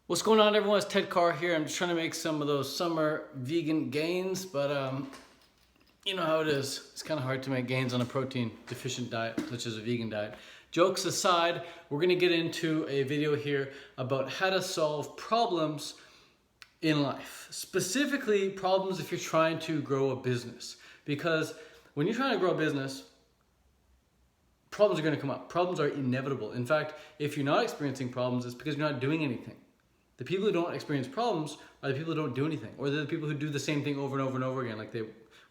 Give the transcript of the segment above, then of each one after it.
What's going on, everyone? It's Ted Carr here. I'm just trying to make some of those summer vegan gains, but you know how it is. It's kind of hard to make gains on a protein deficient diet, such as a vegan diet. Jokes aside, we're going to get into a video here about how to solve problems in life. Specifically, problems if you're trying to grow a business. Because when you're trying to grow a business, problems are going to come up. Problems are inevitable. In fact, if you're not experiencing problems, it's because you're not doing anything. The people who don't experience problems are the people who don't do anything, or they're the people who do the same thing over and over and over again, like they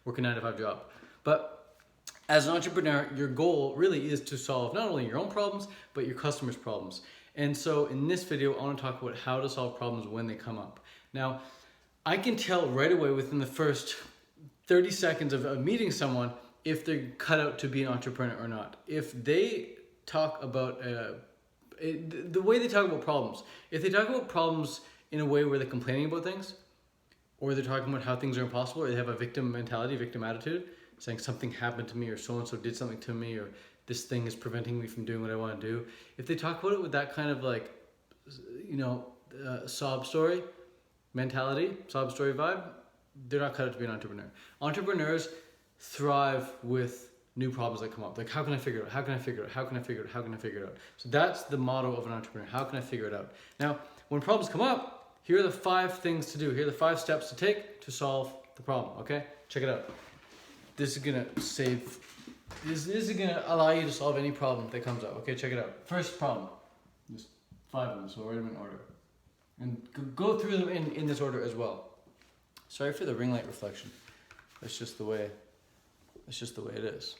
work a 9-to-5 job. But as an entrepreneur, your goal really is to solve not only your own problems, but your customers' problems. And so in this video, I want to talk about how to solve problems when they come up. Now, I can tell right away within the first 30 seconds of meeting someone if they're cut out to be an entrepreneur or not. If they talk about the way they talk about problems, if they talk about problems in a way where they're complaining about things, or they're talking about how things are impossible, or they have a victim mentality, victim attitude, saying something happened to me, or so-and-so did something to me, or this thing is preventing me from doing what I want to do. If they talk about it with that kind of sob story mentality, sob story vibe, they're not cut out to be an entrepreneur. Entrepreneurs thrive with new problems that come up. Like, how can I figure it out? How can I figure it out? How can I figure it out? How can I figure it out? So that's the motto of an entrepreneur. How can I figure it out? Now, when problems come up, here are the 5 things to do. Here are the 5 steps to take to solve the problem, okay? Check it out. This is gonna allow you to solve any problem that comes up, okay? Check it out. First problem, there's 5 of them, so we'll write them in order. And go through them in this order as well. Sorry for the ring light reflection. That's just the way it is.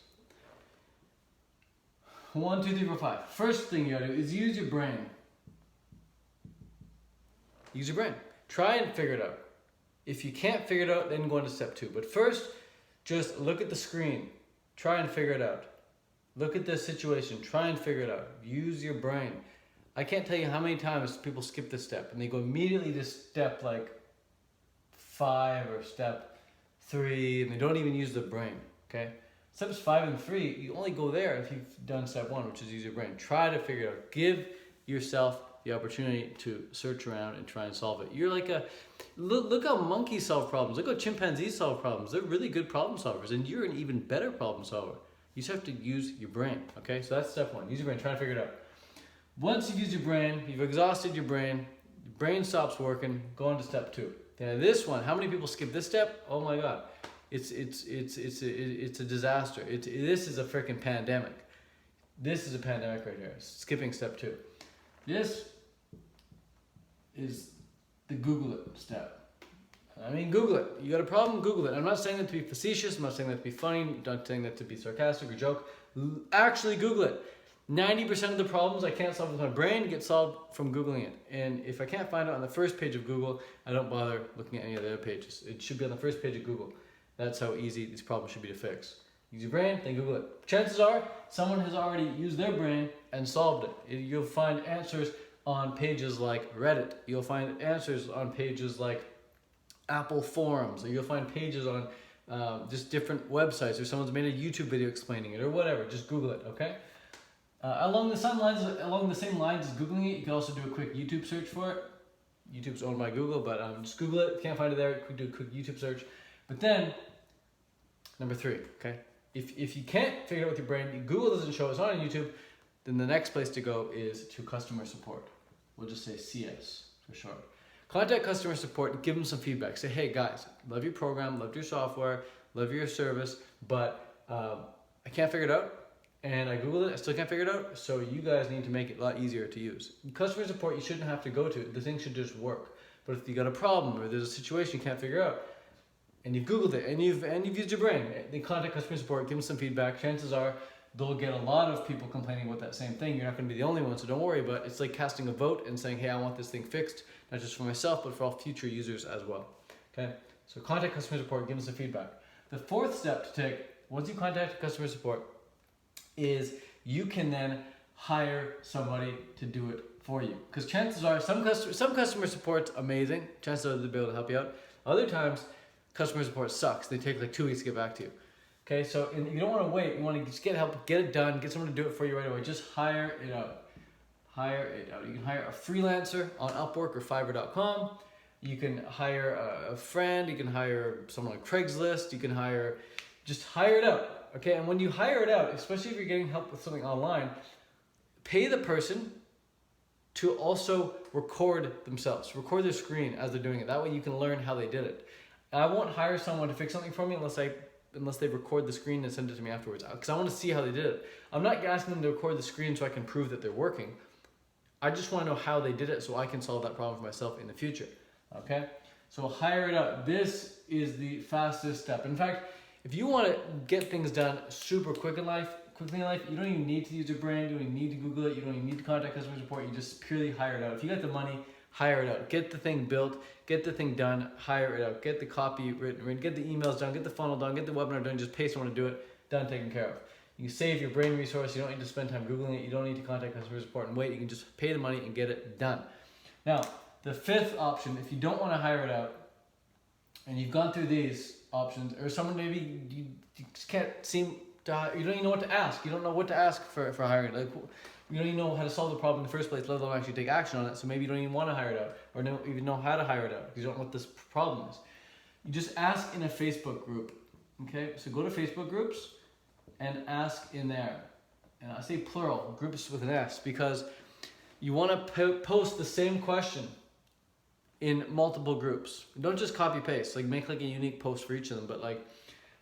1, 2, 3, 4, 5. First thing you gotta do is use your brain. Use your brain. Try and figure it out. If you can't figure it out, then go on to step 2. But first, just look at the screen. Try and figure it out. Look at the situation. Try and figure it out. Use your brain. I can't tell you how many times people skip this step and they go immediately to step like 5 or step 3, and they don't even use the brain, okay? Steps 5 and 3, you only go there if you've done step 1, which is use your brain. Try to figure it out. Give yourself the opportunity to search around and try and solve it. You're like look how monkeys solve problems. Look how chimpanzees solve problems. They're really good problem solvers, and you're an even better problem solver. You just have to use your brain, okay? So that's step 1. Use your brain. Try to figure it out. Once you've used your brain, you've exhausted your brain stops working, go on to step 2. Now this one, how many people skip this step? Oh my God. It's a disaster. This is a freaking pandemic. This is a pandemic right here. Skipping step 2. This is the Google it step. I mean, Google it. You got a problem? Google it. I'm not saying that to be facetious. I'm not saying that to be funny. I'm not saying that to be sarcastic or joke. Actually, Google it. 90% of the problems I can't solve with my brain get solved from Googling it. And if I can't find it on the first page of Google, I don't bother looking at any of the other pages. It should be on the first page of Google. That's how easy these problems should be to fix. Use your brain, then Google it. Chances are someone has already used their brain and solved it. You'll find answers on pages like Reddit. You'll find answers on pages like Apple forums. Or you'll find pages on just different websites, or someone's made a YouTube video explaining it, or whatever. Just Google it, okay? Along the same lines as Googling it, you can also do a quick YouTube search for it. YouTube's owned by Google, but just Google it. If you can't find it there, you can do a quick YouTube search. But then, number 3, okay? If you can't figure it out with your brain, Google doesn't show, it's not on YouTube, then the next place to go is to customer support. We'll just say CS for short. Contact customer support and give them some feedback. Say, hey guys, love your program, love your software, love your service, but I can't figure it out. And I Googled it, I still can't figure it out, so you guys need to make it a lot easier to use. Customer support you shouldn't have to go to, the thing should just work. But if you got a problem or there's a situation you can't figure out, and you've Googled it, and you've used your brain, then contact customer support, give them some feedback. Chances are they'll get a lot of people complaining about that same thing. You're not going to be the only one, so don't worry. But it's like casting a vote and saying, hey, I want this thing fixed, not just for myself, but for all future users as well. Okay, so contact customer support, give them some feedback. The 4th step to take, once you contact customer support, is you can then hire somebody to do it for you. Because chances are some customer support's amazing. Chances are they'll be able to help you out. Other times, customer support sucks. They take like 2 weeks to get back to you. Okay, so you don't want to wait. You want to just get help, get it done, get someone to do it for you right away. Just hire it out. hire it out. You can hire a freelancer on Upwork or Fiverr.com. You can hire a friend. You can hire someone on Craigslist. You can just hire it out. Okay, and when you hire it out, especially if you're getting help with something online, pay the person to also record themselves, record their screen as they're doing it. That way you can learn how they did it. And I won't hire someone to fix something for me unless they record the screen and send it to me afterwards, because I want to see how they did it. I'm not asking them to record the screen so I can prove that they're working. I just want to know how they did it so I can solve that problem for myself in the future. Okay? So hire it out. This is the fastest step. In fact, if you want to get things done super quickly in life, you don't even need to use your brain, you don't even need to Google it, you don't even need to contact customer support, you just purely hire it out. If you got the money, hire it out. Get the thing built, get the thing done, hire it out. Get the copy written, get the emails done, get the funnel done, get the webinar done, just pay someone to do it, done, taken care of. You can save your brain resource, you don't need to spend time Googling it, you don't need to contact customer support and wait, you can just pay the money and get it done. Now, the fifth option, if you don't want to hire it out, and you've gone through these options, or someone maybe you just can't seem to, you don't even know what to ask. You don't know what to ask for hiring. Like, you don't even know how to solve the problem in the first place, let alone actually take action on it. So maybe you don't even want to hire it out, or don't even know how to hire it out because you don't know what this problem is. You just ask in a Facebook group. Okay, so go to Facebook groups and ask in there. And I say plural, groups with an S, because you want to post the same question in multiple groups. Don't just copy paste, like make like a unique post for each of them, but like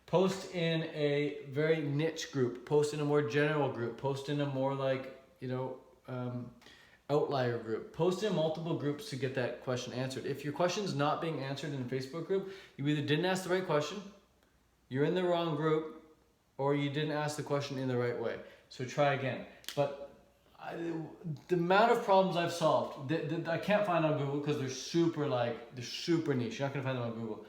post in a very niche group, post in a more general group, post in a more like, outlier group. Post in multiple groups to get that question answered. If your question's not being answered in a Facebook group, you either didn't ask the right question, you're in the wrong group, or you didn't ask the question in the right way. So try again. But the amount of problems I've solved that I can't find on Google because they're super niche. You're not gonna find them on Google.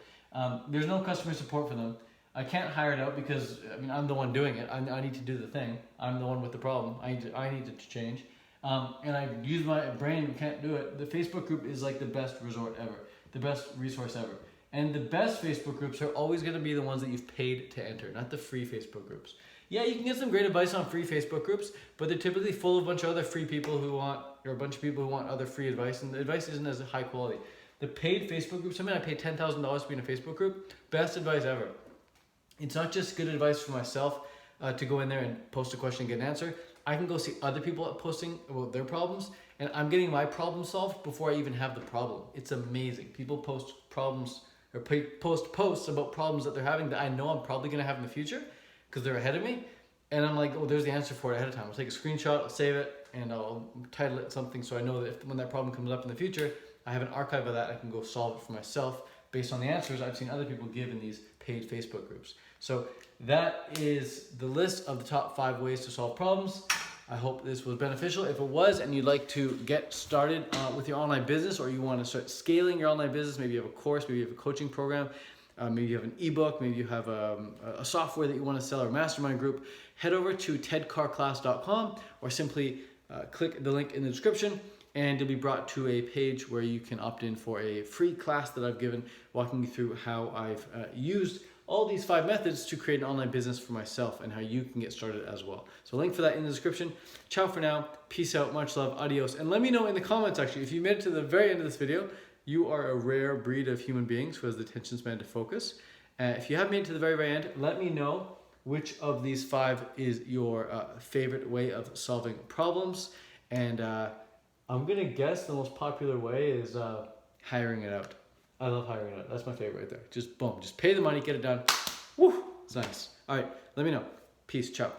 There's no customer support for them. I can't hire it out because I'm the one doing it. I need to do the thing. I'm the one with the problem. I need to change. And I use my brain and can't do it. The Facebook group is like the best resort ever, the best resource ever. And the best Facebook groups are always gonna be the ones that you've paid to enter, not the free Facebook groups. Yeah, you can get some great advice on free Facebook groups, but they're typically full of a bunch of other free people who want, or a bunch of people who want other free advice, and the advice isn't as high quality. The paid Facebook groups, I paid $10,000 to be in a Facebook group, best advice ever. It's not just good advice for myself to go in there and post a question and get an answer. I can go see other people posting about their problems, and I'm getting my problem solved before I even have the problem. It's amazing. People post problems, or post posts about problems that they're having that I know I'm probably gonna have in the future, because they're ahead of me, and I'm like, oh, there's the answer for it ahead of time. I'll take a screenshot, I'll save it, and I'll title it something so I know that when that problem comes up in the future, I have an archive of that. I can go solve it for myself based on the answers I've seen other people give in these paid Facebook groups. So that is the list of the top 5 ways to solve problems. I hope this was beneficial. If it was, and you'd like to get started with your online business, or you want to start scaling your online business, maybe you have a course, maybe you have a coaching program, maybe you have an ebook, maybe you have a software that you want to sell, or a mastermind group, head over to tedcarclass.com, or simply click the link in the description, and you'll be brought to a page where you can opt in for a free class that I've given, walking you through how I've used all these 5 methods to create an online business for myself, and how you can get started as well. So link for that in the description. Ciao for now. Peace out. Much love. Adios. And let me know in the comments, actually, if you made it to the very end of this video, you are a rare breed of human beings who has the attention span to focus. If you have made it to the very, very end, let me know which of these 5 is your favorite way of solving problems. And I'm gonna guess the most popular way is hiring it out. I love hiring it out. That's my favorite right there. Just boom, just pay the money, get it done. Woo, it's nice. All right, let me know. Peace, ciao.